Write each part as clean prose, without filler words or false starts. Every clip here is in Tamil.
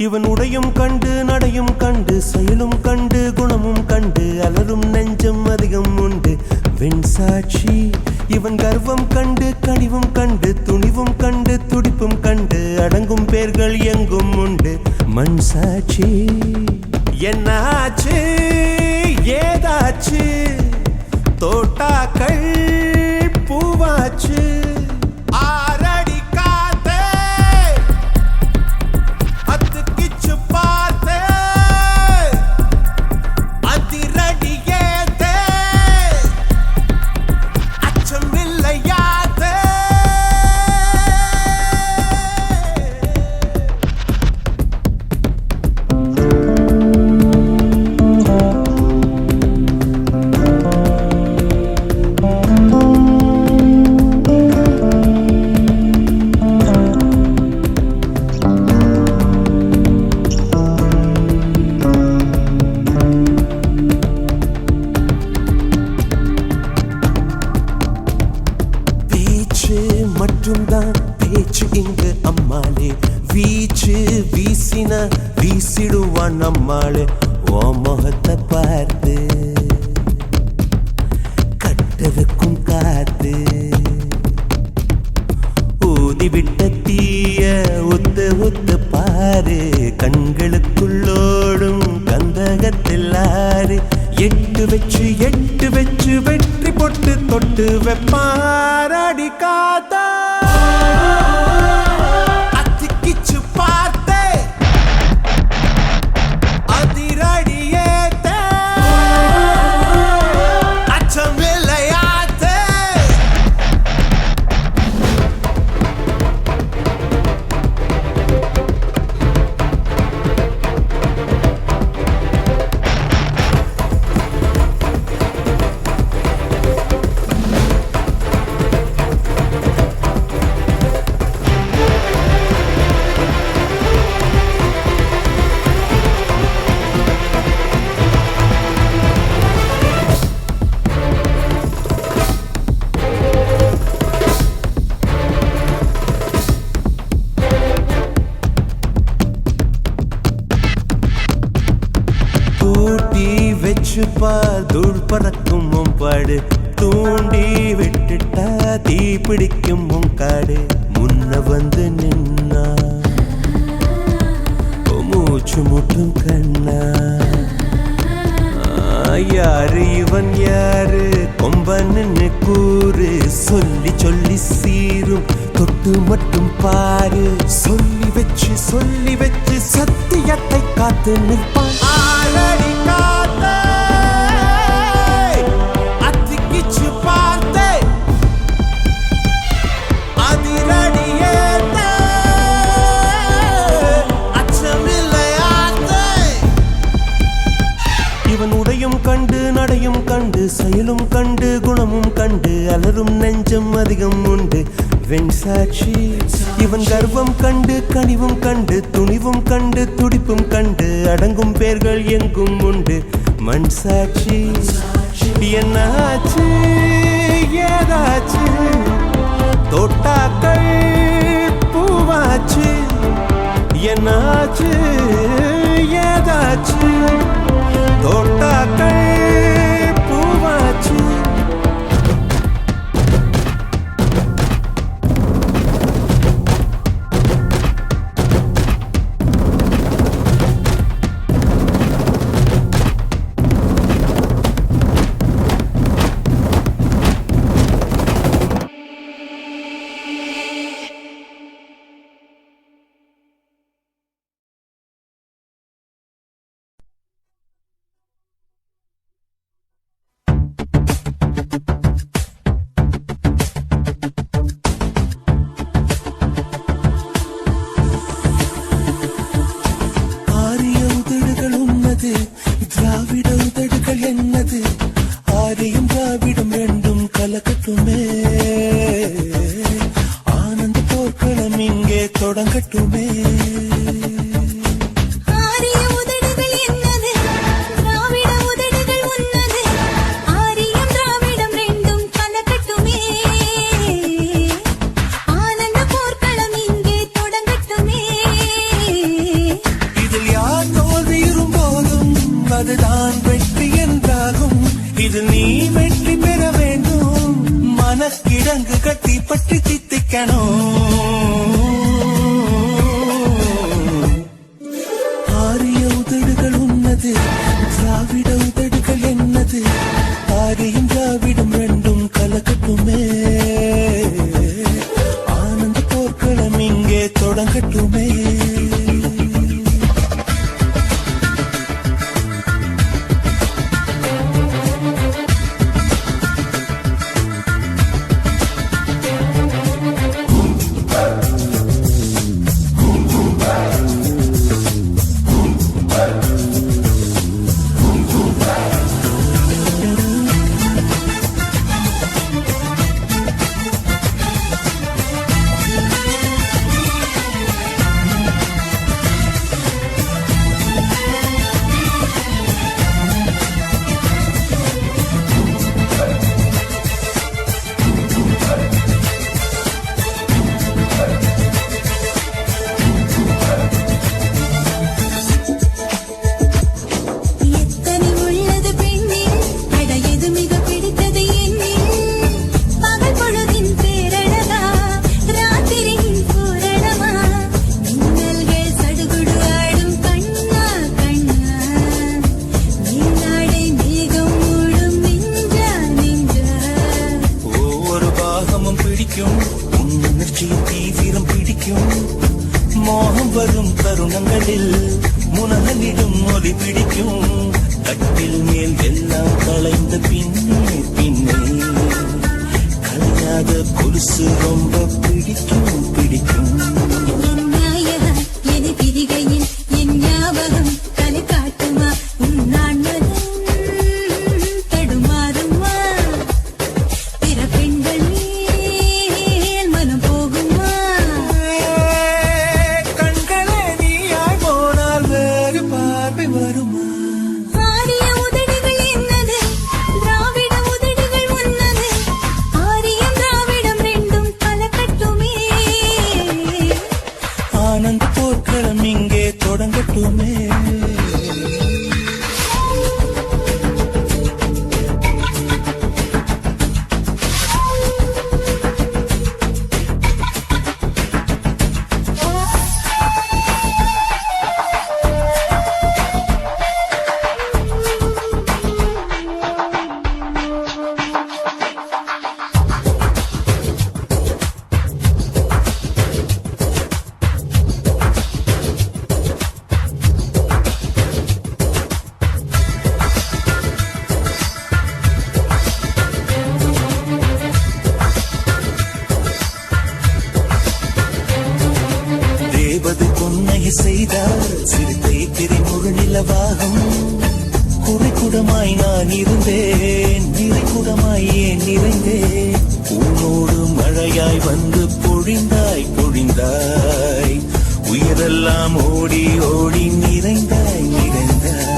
இவன் உடையும் கண்டு நடையும் கண்டு செயலும் கண்டு குணமும் கண்டு அலரும் நெஞ்சம் அதிகம் உண்டு வெண்சாட்சி. இவன் கர்வம் கண்டு கனிவும் கண்டு துணிவும் கண்டு துடிப்பும் கண்டு அடங்கும் பேர்கள் எங்கும் உண்டு மண் சாட்சி. என்னாச்சு ஏதாச்சு தோட்டாக்கள் பூவாச்சு பேச்சு இங்கு அம்மாளே வீச்சு வீசின வீசிடுவான் நம்மாளே. ஓ முகத்தை பார்த்து கட்டதுக்கும் காத்து ஊதிவிட்ட தீய ஒத்து ஒத்து பாரு கண்களுக்குள்ளோடும் கந்தகத்தில் ஆறு எட்டு வச்சு வெற்றி பொட்டு தொட்டு வெப்பாரடி காத்தா அத்திக்கிச்சு பார்த்தே அதிரடியேத்தே அச்சம் இல்லையாத்தே. தூள் பறக்கும் பாடு தூண்டி விட்டுட்டா தீ பிடிக்கும் காடு முன்ன வந்து நின்னா மூச்சு முட்டும் கண்ணா. யாரு இவன் யாரு கொம்பன்னு கூறு சொல்லி சொல்லி சீரும் தொட்டு மட்டும் பாரு சொல்லி வச்சு சத்தியத்தை காத்து நிற்பான் ஆளடி காத்த அத்திக்கிச்சு பார்த்தே அதிரடியேத்த அச்சமில்லையாத்தே. இவன் உடையும் கண்டு நடையும் கண்டு செயலும் கண்டு குணமும் கண்டு அலரும் நெஞ்சம் அதிகம் உண்டு வெண்சாட்சி. இவன் கர்வம் கண்டு கனிவும் கண்டு துணிவும் கண்டு துடிப்பும் கண்டு அடங்கும் பேர்கள் எங்கும் உண்டு மண் சாட்சி. என்னாச்சு ஏதாச்சு தோட்டாக்கள் பூவாச்சு என்னாச்சு ஏதாச்சு தோட்டாக்கள் பூவாச்சு. திராவிட உதடுகள் என்னது ஆரியும் திராவிடம் ரெண்டும் கலக்கட்டுமே ஆனந்த போர்க்களம் இங்கே தொடங்கட்டுமே. மனக்கிடங்கு கட்டி பற்றி தித்திக்கணும். ஆரிய உதடுகள் உன்னது, திராவிட உதடுகள் என்னது, ஆரியும் திராவிடம் ரெண்டும் கலக்கட்டுமே. ஆனந்த போர்க்களம் இங்கே தொடங்கட்டுமே. தீவிரம் பிடிக்கும் மோகம் வரும் தருணங்களில் முனகலிடும் மொழி பிடிக்கும். கட்டில் மேல் எல்லாம் களைந்த பின்னே பின்னே கலையாத கொலுசு ரொம்ப பிடிக்கும் பிடிக்கும். ஆனந்த போர்க்களம் இங்கே தொடங்கட்டுமே. செய்தார் சிறுத்தை திரைமுக நிலவாகும். குறைக்குடமாய் நான் இருந்தேன், நிறைக்குடமாய் ஏன் நிறைந்தேன். உன்னோடு மழையாய் வந்து பொழிந்தாய் பொழிந்தாய், உயிரெல்லாம் ஓடி ஓடி நிறைந்தாய் நிறைந்தாய்.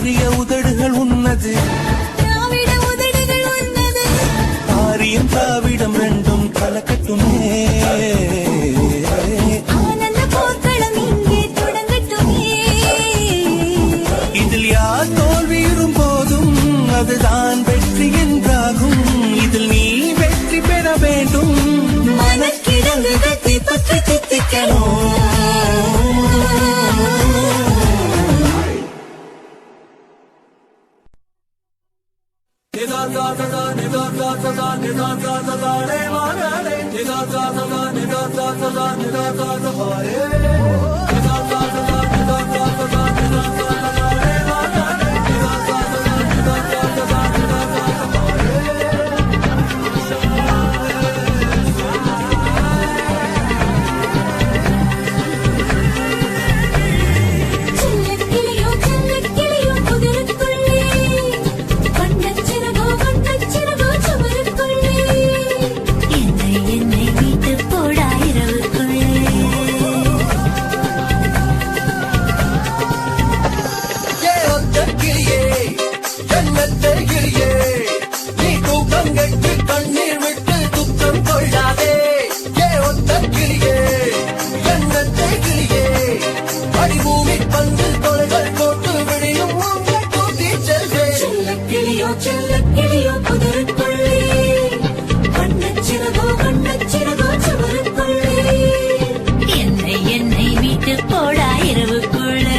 ஆரிய உதடுகள் உன்னது, திராவிட உதடுகள் உன்னது, ஆரியம் திராவிடம் ரெண்டும் கலக்கட்டுமே. ஆனந்த போர்க்களம் இங்கே தொடங்கட்டுமே. இதில் யார் தோல்வியுறும் போதும் அதுதான் வெற்றி என்றாகும். இதில் நீ வெற்றி பெற வேண்டும். மனக்கிடங்கு கட்டி பற்றி தித்திக்கணும். செல்ல கிளியோ புதருக்குள்ளே வண்ணச்சிறகோ வண்ணச்சிறகோ சுவருக்குள்ளே என்னை என்னை மீட்டு போடா இரவுக்குள்ளே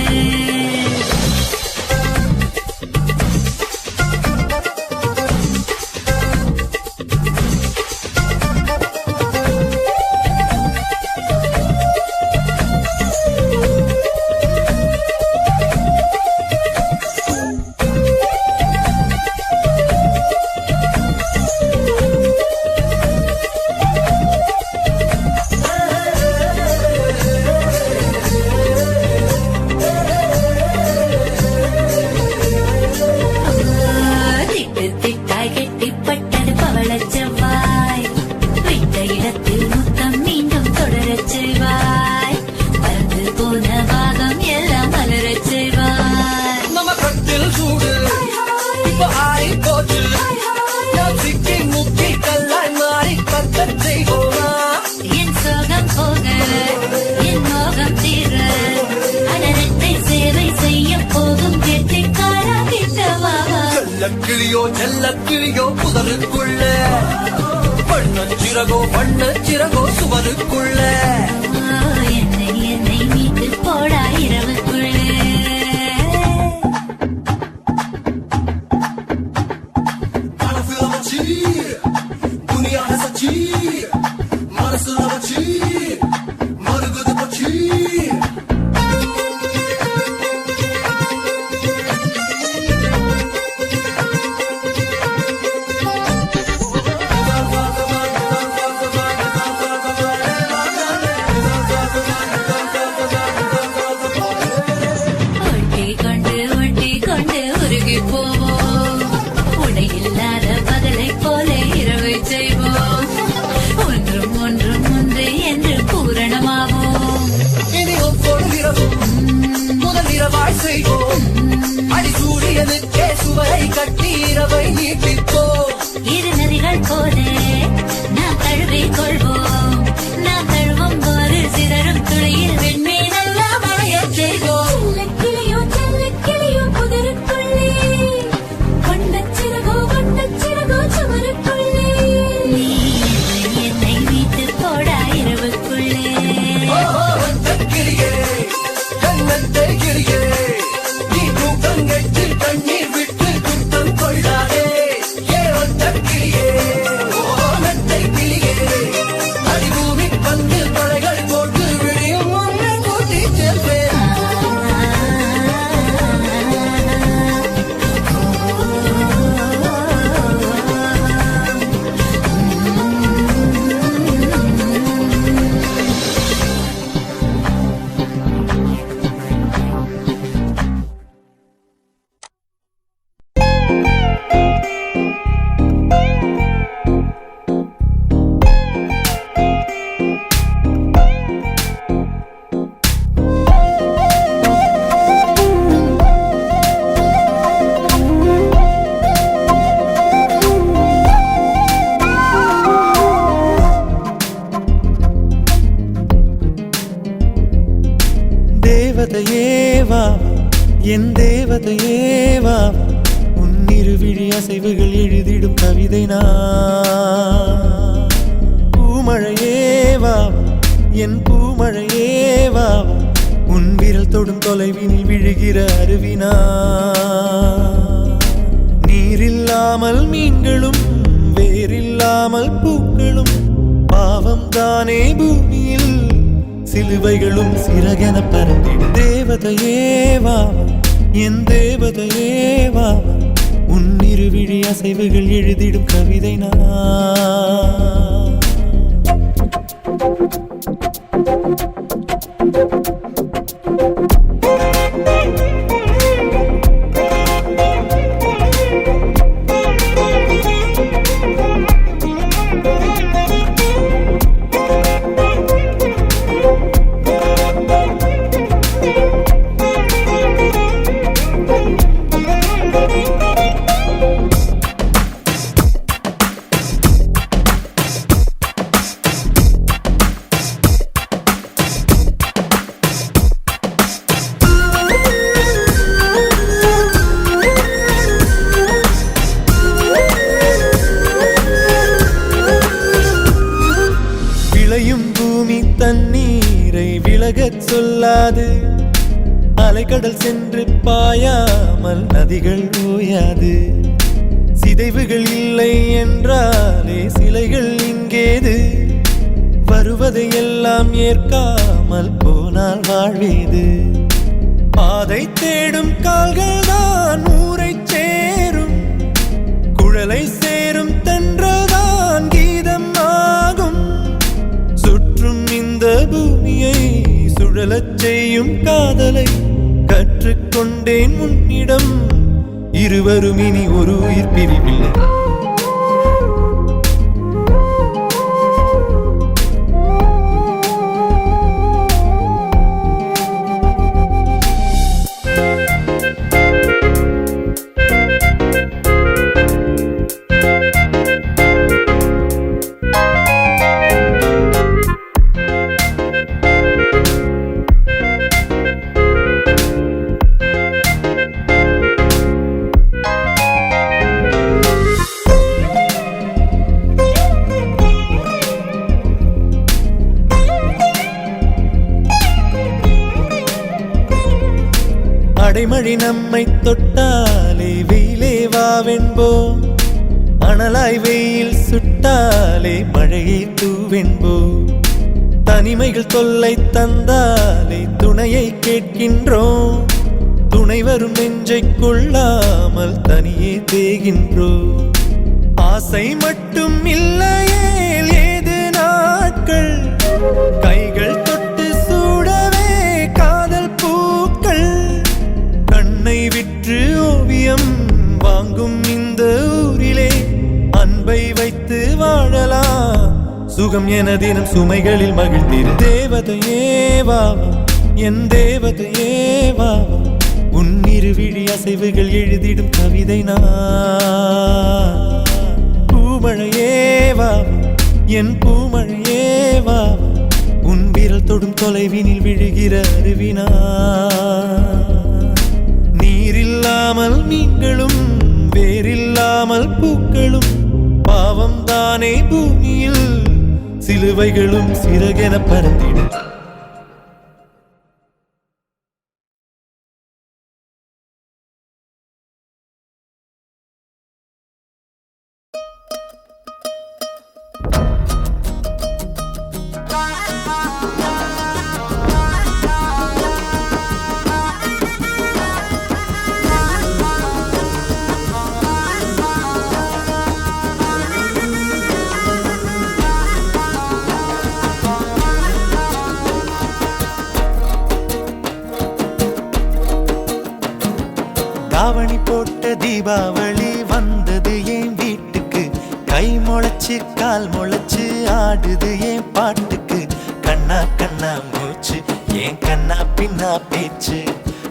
கிளியோ செல்ல கிளியோ புதருக்குள்ள வண்ணச்சிறகோ வண்ணச்சிறகோ சுவருக்குள்ள என்னை என்னை மீட்டு போடா இரவுக்குள்ளே மனசுல வச்சு துணியான சச்சி மனசுல வச்சு மருகுது பச்சி அடிசூரியனுக்கே சுவரை கட்டி இரவை நீட்டிப்போம் இரு நதிகள் போலே நாம் தழுவிக் கொள்வோம் நாம் தழுவும் போது சிதறும் துளியில் வெண்மீன் நல்ல மழையச் செய்வோம் கிளியோ செல்ல கிளியோ புதருக்குள்ளே வண்ணச்சிறகோ வண்ணச்சிறகோ சுவருக்குள்ளே என்னை மீட்டு போடா இரவுக்குள்ளே கிளியே கண்ணத்தை கிளியே கண்ணீர் விட்டு குத்தம் கொள்ளாதே ஏவந்த கிளியே ஓனத்தை கிளியே அடிபூமி பந்து படைகள் போட்டு விழியும் ஒன்றை கூட்டி செல்வேன் தேவதையேவா என் தேவதையேவா உன் இருவிழி அசைவுகள் எழுதிடும் கவிதை நான் பூமழையேவா என் பூமழையேவா உன் விரல் தொடும் தொலைவினில் விழுகிற அருவினா நீரில்லாமல் மீன்களும் வேரில்லாமல் பூக்களும் பாவம் தானே பூமியில் சிலுவைகளும் சிறகென பறந்திடும் தேவதையேவா என் தேவதையேவா உன் இருவிழி அசைவுகள் எழுதிடும் கவிதை நான் சொல்லாது அலைக்கடல் சென்று பாயாமல் நதிகள் ஓயாது சிதைவுகள் இல்லை என்றாலே சிலைகள் இங்கேது வருவதை எல்லாம் ஏற்காமல் போனால் வாழ்வேது பாதை தேடும் கால்கள் தான் ஊரை சேரும் குழலை சேரும் தென்றல்தான் கீதம் ஆகும் சுற்றும் இந்த பூமியை சுழலச் செய்யும் காதலை கற்றுக்கொண்டேன் உன்னிடம் இருவரும் இனி ஒரு உயிர் பிரிவில்லை அடைமழை நம்மை தொட்டாலே வெயிலே வாவென்போம் அனலாய் வெயில் சுட்டாலே மழையை தூவென்போம் தனிமைகள் தொல்லை தந்தாலே துணையை கேட்கின்றோம் துணை வரும் நெஞ்சை கொள்ளாமல் தனியே தேகின்றோம் ஆசை மட்டும் இல்லையே ஏது நாட்கள் கைகள் தொட்டு சூடவே காதல் பூக்கள் கண்ணை விற்று ஓவியம் வாங்கும் இந்த ஊரிலே அன்பை வைத்து வாழலாம் சுகம் என தினம் சுமைகளில் மகிழ்ந்திரு தேவதையே வாவா என் தேவதையே வாவா உன் இருவிழி அசைவுகள் எழுதிடும் கவிதை நான் பூமழையே வாவா என் பூமழையே வாவா உன் விரல் தொடும் தொலைவினில் விழுகிற அருவினா நீரில்லாமல் மீன்களும் வேரில்லாமல் பூக்களும் பாவம் தானே பூமியில் சிலுவைகளும் சிறகென பறந்திடும் தாவணி போட்ட தீபாவளி வந்தது என் வீட்டுக்கு கை முளைச்சு கால் முளைச்சு ஆடுது என் பாட்டுக்கு கண்ணா கண்ணா மூச்சு என் கண்ணா பின்னா பேச்சு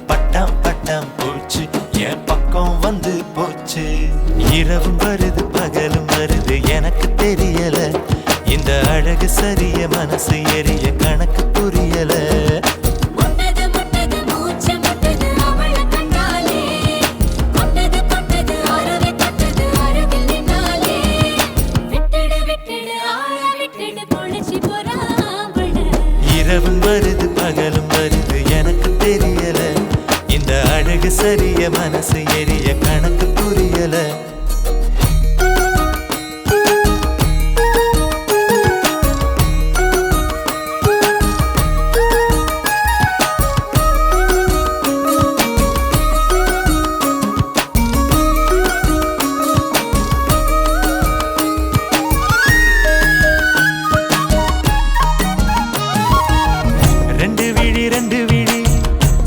பட்டாம் பட்டாம் போச்சு என் பக்கம் வந்து போச்சு இரவும் வருது பகலும் வருது எனக்கு தெரியல இந்த அழகு சரிய மனசு எரிய கணக்கு புரியல இரவும் வருது பகலும் வருது எனக்கு தெரியல இந்த அழகு சரிய மனசு எரிய கணக்கு புரியல ரெண்டு விழி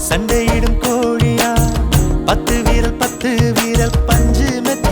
சண்டையிடும் கோழியா 10 வீரல் பஞ்சு மெத்த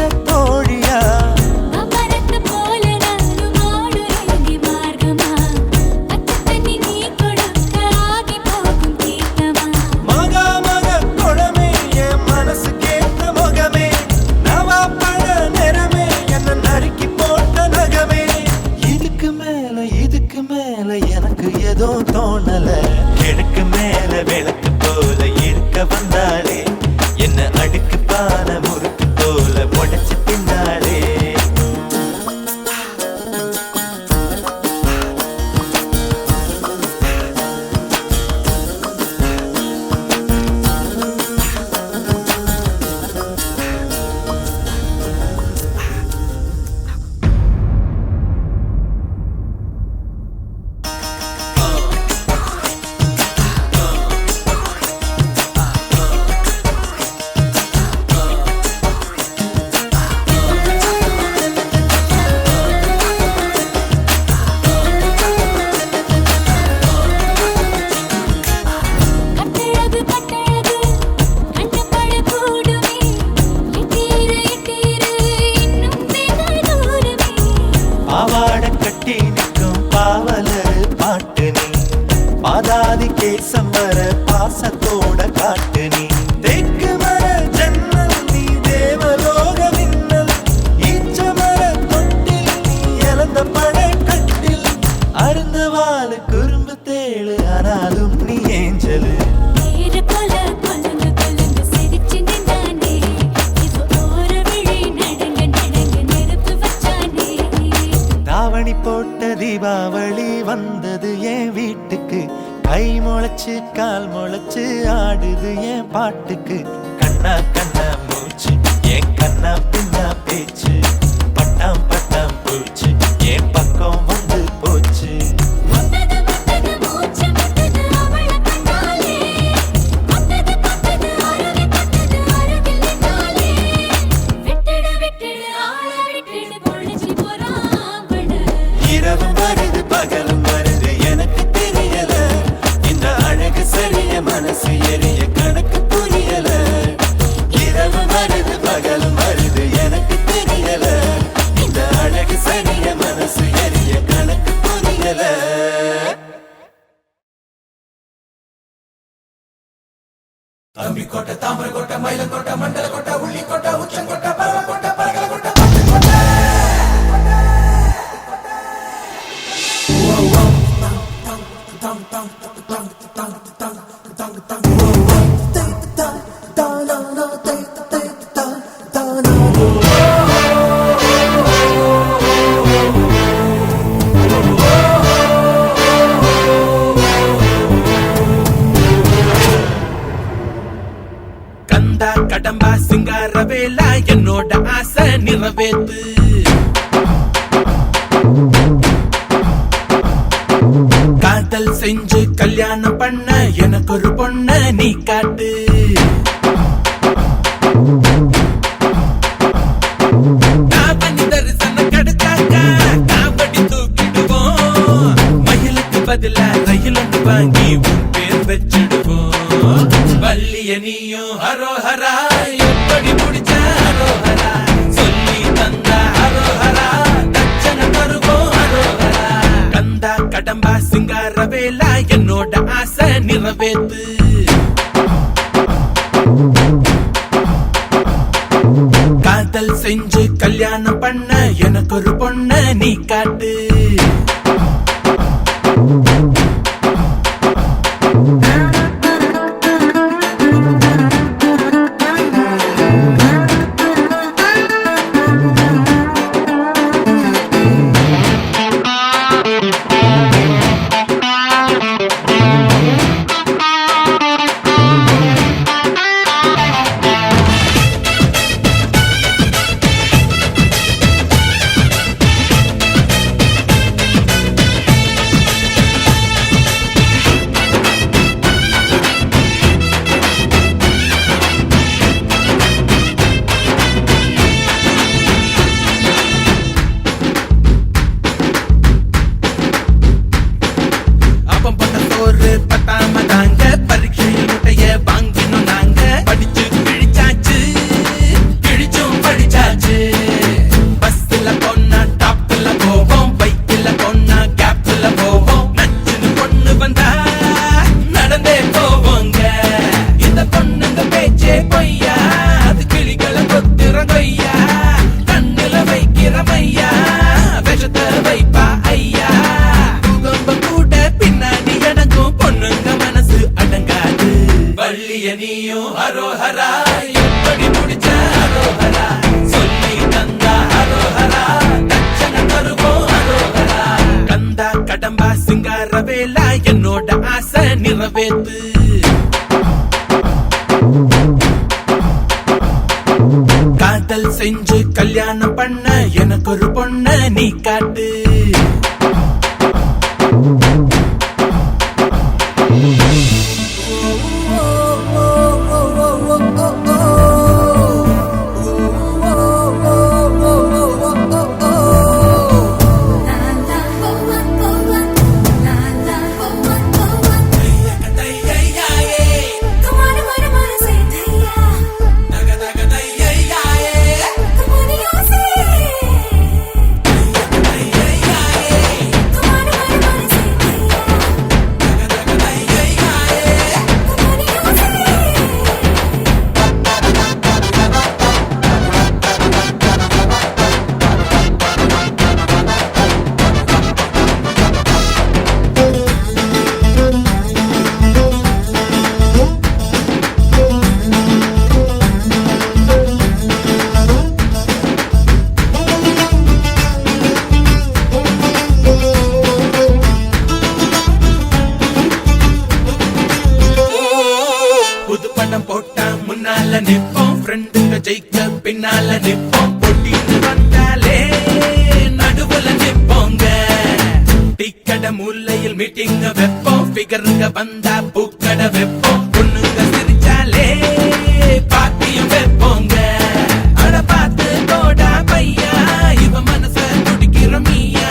கட்டி நிற்கும் பாவலர் பாட்டு நீ பாதாதி கேசம் வர பாசத்தோட காட்டு நீ தேக்கு மர ஜன்னல் நீ தேவலோக மின்னல் ஈச்ச மர தொட்டில் நீ இழந்த பட கட்டில் அருந்த வாழ குறும்பு தேழு ஆனாலும் நீ ஏஞ்சலு நீரு போல கொலுங்கு கொலுங்கு சிரிச்சு நின்னானே இது ஓர விழி நடங்க நடங்க நெருப்பு வச்சானே தாவணி போட்ட தீபாவளி வந்தது என் வீட்டுக்கு கை முளைச்சு கால் முளைச்சு ஆடுது என் பாட்டுக்கு கண்ணா கண்ணா மூச்சு என் கண்ணா பின்னா பேச்சு பட்டாம் பட்டாம் பூச்சு என் பக்கம் வந்து போச்சு முட்டது முட்டது மூச்சு முட்டது அவள கண்ணாலே முட்டது முட்டது அருவி முட்டது அருகில் நின்னாலே விட்டுடு விட்டுடு ஆள விட்டுடு பொழிச்சு போறாம்பட இரவும் வருது பகலும் வருது எனக்கு தெரியல இந்த அழகு சரிய மனசு எரிய கணக்கு புரியல இரவு வருது பகலும் வருது எனக்கு தெரியல இந்த அழகு சரிய மனசு எரிய கணக்கு புரியல தம்பி கோட்டை தாமர கோட்டை மயில கோட்டை மண்டல கோட்டை உள்ளி கோட்டை உச்சங்கோட்டை பரவ கோட்டை பரகல கோட்டை பட்டு கோட்டை கந்தா கடம்பா சிங்கார வேலா என்னோட ஆசை நிறைவேத்து காதல் செஞ்சு கல்யாணம் பண்ண எனக்கு ஒரு பொண்ண நீ காட்டு காவணி தரிசனம் கிடைச்சாக்கா காவடி தூக்கிடுவோம் மயிலுக்கு பதிலா ரயில் ஒன்று வாங்கி உன் பேர் வச்சிடுவோம் வள்ளிய நீயும் ஹரோஹரா எப்படி முடிச்ச ஹரோஹரா சொல்லி தந்தா ஹரோஹரா தட்சண தருவோம் ஹரோஹரா கந்தா கடம்பா சிங்கார வேலா என்னோட ஆசை நிறைவேத்து காதல் செஞ்சு கல்யாணம் பண்ண எனக்கு ஒரு பொண்ண நீ காட்டு நீயும் ஹரோஹரா எப்படி முடிச்ச ஹரோஹரா சொல்லி தந்தா ஹரோஹரா தட்சண தருவோம் ஹரோஹரா கந்தா கடம்பா சிங்கார வேலா என்னோட ஆசை நிறைவேத்து காதல் செஞ்சு கல்யாணம் பண்ண எனக்கு ஒரு பொண்ண நீ காட்டு முன்னால நிப்போம் ஃப்ரெண்டுங்க ஜெயிக்க பின்னால நிப்போம் போட்டின்னு வந்தாலே நடுவுல நிப்போங்க டிக்கட மூலையில் மீட்டிங்க வைப்போம் ஃபிகருங்க வந்தா பூக்கட வைப்போம் பொண்ணுங்க சிரிச்சாலே பாட்டியும் வைப்போங்க அட பார்த்து போடா பையா இவ மனச துடிக்கிற மீயா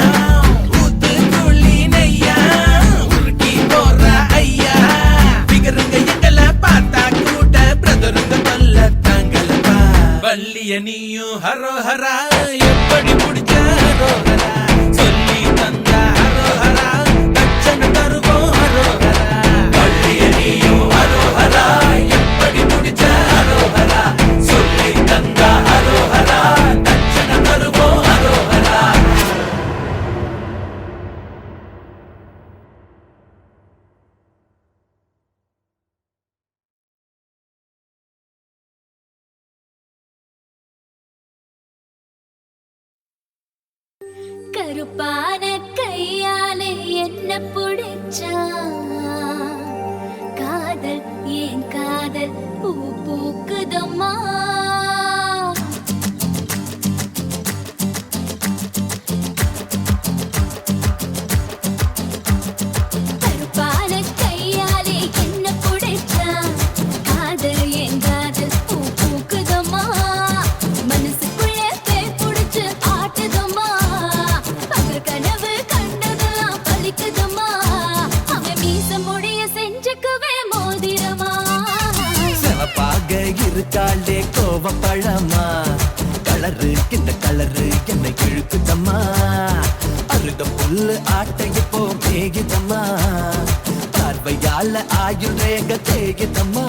ஊத்து துள்ளி நெய்யா உருக்கி போற ஐயா ஃபிகருங்க எங்களை பார்த்தா கூட பிரதருங்க தொல்ல தாங்கலப்பா வள்ளிய நீயும் ஹரோஹரா எப்படி பிடிச்ச ஹரோஹரா சொல்லி தந்தா ஹரோஹரா தட்சண தருவோம் ஹரோஹரா வள்ளிய நீயும் ஹரோஹரா எப்படி பிடிச்ச ஹரோஹரா சொல்லி தந்தா ஹரோஹரா தட்சண தருவோம் ஹரோஹரா கருப்பான கையாலே என்ன புடிச்சா காதல் ஏன் காதல் பூ பூக்குதம்மா கருப்பான கையாலே என்ன புடிச்சா காதல் ஏன் காதல் பூ பூக்குதம்மா மனசுக்குள்ள பேய் புடிச்சு ஆட்டுதம்மா பகல் கனவு கண்டதெல்லாம் பலிக்குதம்மா அவன் மீச முடிய செஞ்சுக்குவே மோதிரமா சிவப்பாக இருக்காளே கோவப்பழமா கலரு இந்த கலரு என்னை இழுக்குதம்மா அருக புல்லு ஆட்டைய போ மேகிதம்மா பார்வையால ஆயுள் ரேக தேகிதம்மா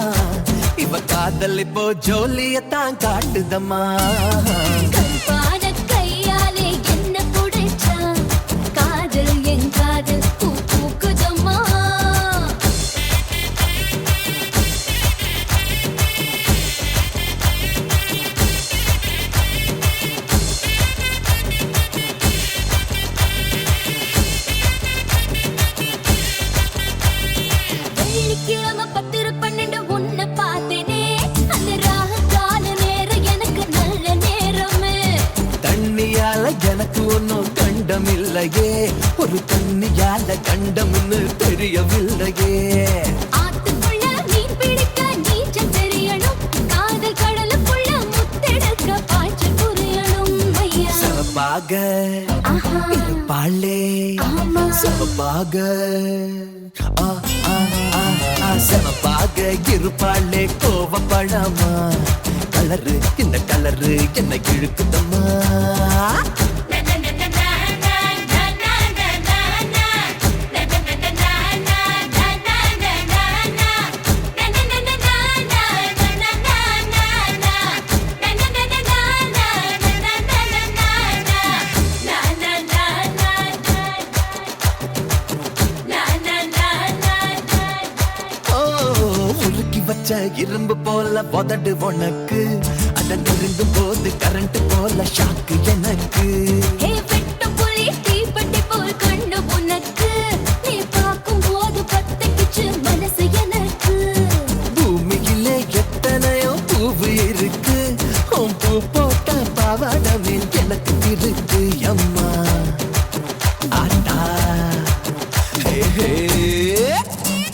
இவ காதல் இப்போ ஜோலியத்தான் காட்டுதம்மா கருப்பான கையாலே என்ன புடிச்சா காதல் என் காதல் பூ பூக்குதம்மா வெள்ளிக்கிழமை 10-12 உன்னை பார்த்தேனே அந்த ராக கால நேரம் எனக்கு நல்ல நேரமே தண்ணியால எனக்கு ஒன்னும் கண்டமில்லையே ஒரு தண்ணியால கண்டம்னு தெரியவில்லையே ஆத்துக்குள்ள மீன் பிடிக்க நீச்சல் தெரியணும் காதல் கடலுக்குள்ள முத்தெடுக்க பாய்ச்சல் புரியணும் ஐயா சிவப்பாக ஆஹா இருப்பாளே ஆமா சிவப்பாக ஆ, ஆ, ஆ, ஆ, சிவப்பாக இருப்பாளே கோவப்பழமா கலரு இந்த கலரு என்ன இழுக்குதம்மா ஓ, உருக்கி வச்ச இரும்பு போல உதடு உனக்கு அட நெருங்கும் போது கரண்ட் போல ஷாக்கு எனக்கு ஹே வெட்ட புலி தீப்பெட்டி போல் கண்ணு உனக்கு நீ பார்க்கும் போது பத்திக்கிச்சு மனசு எனக்கு பூமியிலே எத்தனையோ பூவு இருக்கு உன் பூ போட்ட பாவாடமே எனக்கு இருக்கு அம்மா ஆட்டா ஹே ஹே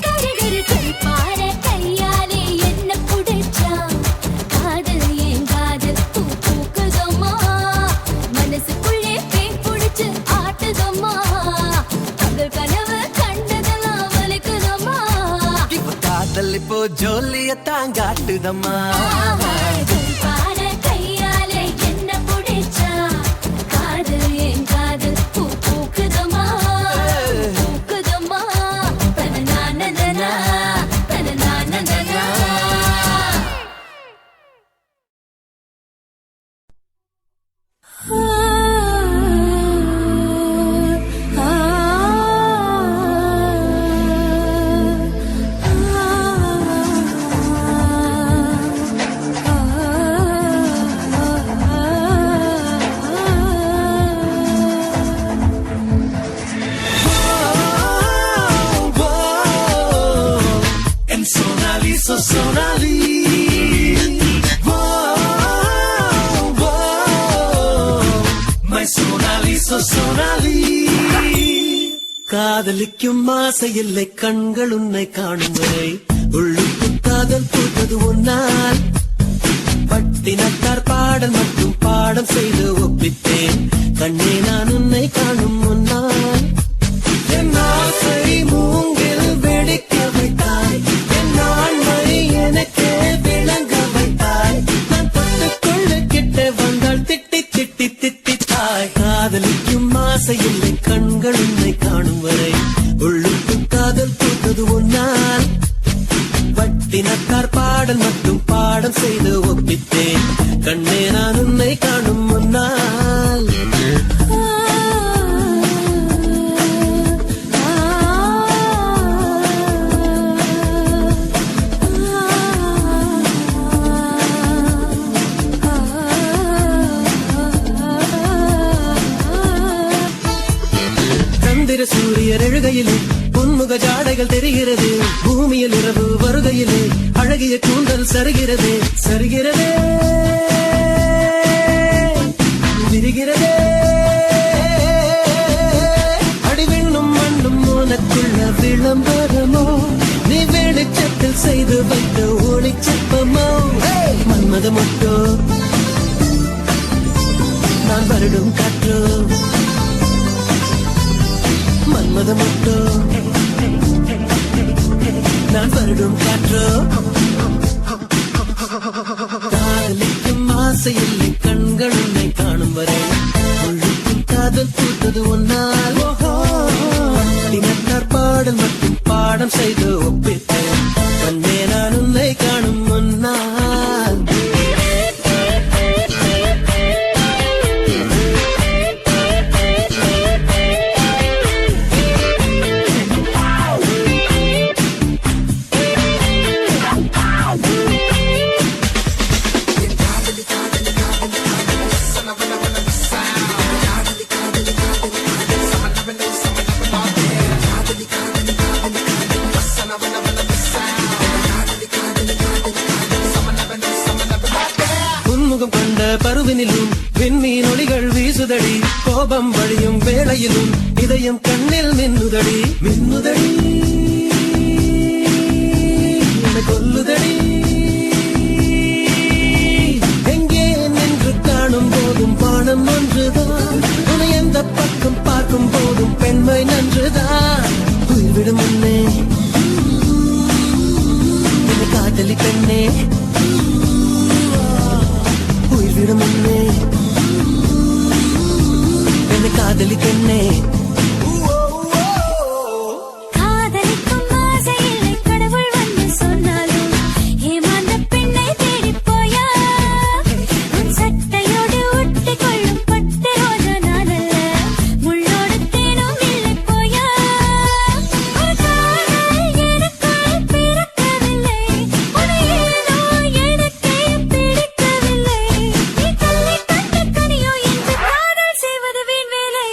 கருகரு கருப்பான கையாலே என்ன புடிச்சா காதல் ஏன் காதல் பூ பூக்குதம்மா மனசுக்குள்ளே பேய் புடிச்சு ஆட்டுதம்மா பகல் கனவு கண்டதெல்லாம் வலிக்குதம்மா இப்ப காதல் இப்போ ஜோலியத்தான் காட்டுதம்மா கருப்பான கையாலே என்ன புடிச்சா காதல் ஏன் காதல் பூ பூக்குதம்மா பூக்குதம்மா தனநானனனா தனநானனனா ஆ சொன்னாலி காதலிக்கும் ஆசை இல்லை கண்கள் உன்னை காணும் வரை உள்ளுக்கு காதல் பூத்தது ஒன்னால் பட்டினத்தார் பாடல் மட்டும் பாடம் செய்து ஒப்பித்தேன் கண்ணே நான் உன்னை காணும் முன்னால் என் ஆசை மூங்கில் வெடிக்க வைத்தாய் என் ஆண்மை எனக்கே விளங்க வைத்தாய் நான் தொட்டுக்கொள்ள கிட்ட வந்தால் திட்டி திட்டி திட்டித்தாய் காதலிக்கும் ஆசை இல்லை கண்கள் உன்னை காணும் வரை உள்ளுக்கு காதல் பூத்தது ஒன்னால் பட்டினத்தார் பாடல் மட்டும் பாடம் செய்து ஒப்பித்தேன் கண்ணே நான் உன்னை காணும் முன்னால் சந்திர சூரியர் எழுகையிலே பொன்முக ஜாடைகள் தெரிகிறது பூமியில் இரவு வருகையிலே அழகிய கூந்தல் சருகிறதே சருகிறதே விரிகிறதே அடிவெண்ணும் மண்ணும் உனக்குள்ள விளம்பரமோ நீ வெளிச்சத்தில் செய்து வைத்த ஒளிச்சிற்பமோ மன்மத மொட்டோ நான் வருடும் காற்றோ மன்மத மொட்டோ நான் வருடும் காற்றோ காதலிக்கும் ஆசை இல்லை கண்கள் உன்னை காணும் வரை உள்ளுக்கும் காதல் பூத்தது ஒன்னால் தினத்தார் பாடல் மட்டும் பாடம் செய்து ஒப்பித்தேன் கண்ணே நான் உன்னை காணும் முன்னால் பருவினிலும் விண்மீன் ஒளிகள் வீசுதடி கோபம் வழியும் வேளையிலும் இதயம் கண்ணில் மின்னுதடி மின்னுதடி என்னை கொல்லுதடி எங்கே நின்று காணும் போதும் பானம் ஒன்றுதான் உன்னை எந்த பக்கம் பார்க்கும் போதும் பெண்மை நன்றுதான் உயிர்விடும் முன்னே என்னை காதலி பெண்ணே உயிர்விடும் முன்னே என்னை காதலி பெண்ணே காதலிக்கும் ஆசை இல்லை கடவுள் வந்து சொன்னாலும் ஏமாந்த பெண்ணை தேடிப் போயா உன் சட்டையோடு ஒட்டிக் கொள்ளும் பட்டு ரோஜா நானல்ல முள்ளோடு தேனும் இல்லை போயா ஒரு காதல் எனக்குள் பிறக்கவில்லை உன்னை ஏனோ எனக்கே பிடிக்கவில்லை நீ கல்லை கண்ட கனியோ என்று காதல் செய்வது வீண் வேலை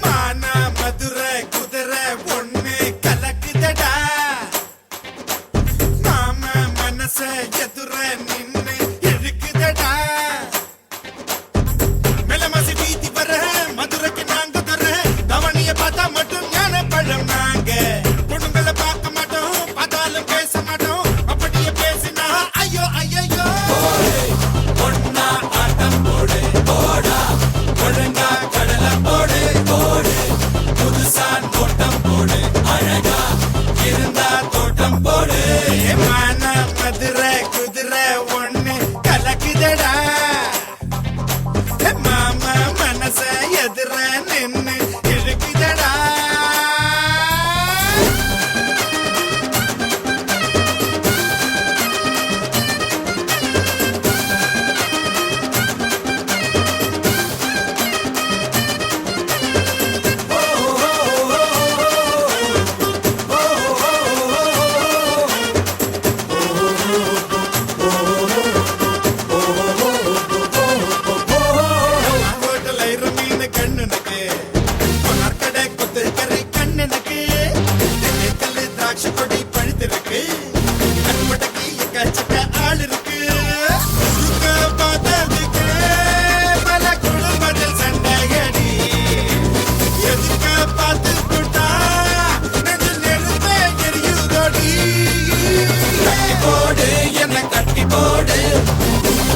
மானா மதுரை குதிரை ஒண்ணு கலக்குதடா மாம மனச எதுர நின்னு இழுக்குதடா மெலமசி வீதி வர மதுரைக்கு நாங்க தர தவணிய பார்த்தா மட்டும் ஞான பழம் நாங்க பொண்ணுங்களை பார்க்க மாட்டோம் பார்த்தாலும் பேச மாட்டோம் அப்படியே பேசினா ஐயோ ஐயோ ஒன்னா ஆட்டம் போடு போடா ஒழுங்கா கடலை போடு போடு புதுசா தோட்டம் போடு அழகா இருந்தா தோட்டம் போடு மான மதுரை குதிரை ஒன்று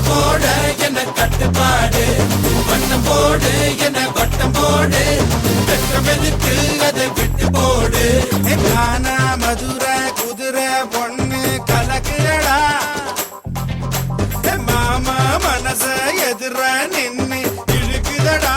போட என்ன கட்டுப்பாடு வண்ணம் போடு என்ன வட்டம் போடு வெட்கம் எதுக்கு அதை விட்டு போடு கானா மதுரை குதிரை பொண்ணு கலக்குறடா மாமா மனச எதிர நின்னு இழுக்குதடா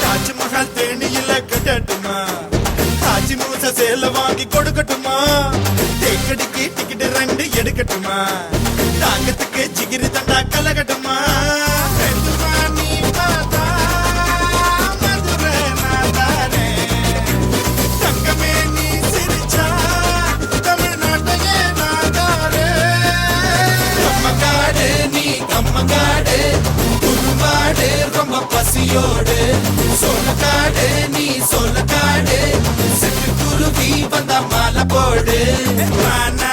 தாஜ்மஹால் தேனியில கட்டட்டுமா தாஜி மூச சேல வாங்கி கொடுக்கட்டுமா தேக்கடிக்கு டிக்கெட் 2 எடுக்கட்டுமா தாங்கத்துக்கு ஜிகிரி தண்டா கலகட்டுமா மெதுவா நீ பார்த்தா மதுரை நாதாரே தங்கமே நீ சிரிச்சா தமிழ்நாட்டையே நாதாரே கம்மங்காடு நீ கம்மங்காடு குறும்பாடு ரொம்ப பசியோடு சோளக்காடு நீ சோளக்காடு சிட்டு குருவி வந்த மாலை போடு மானா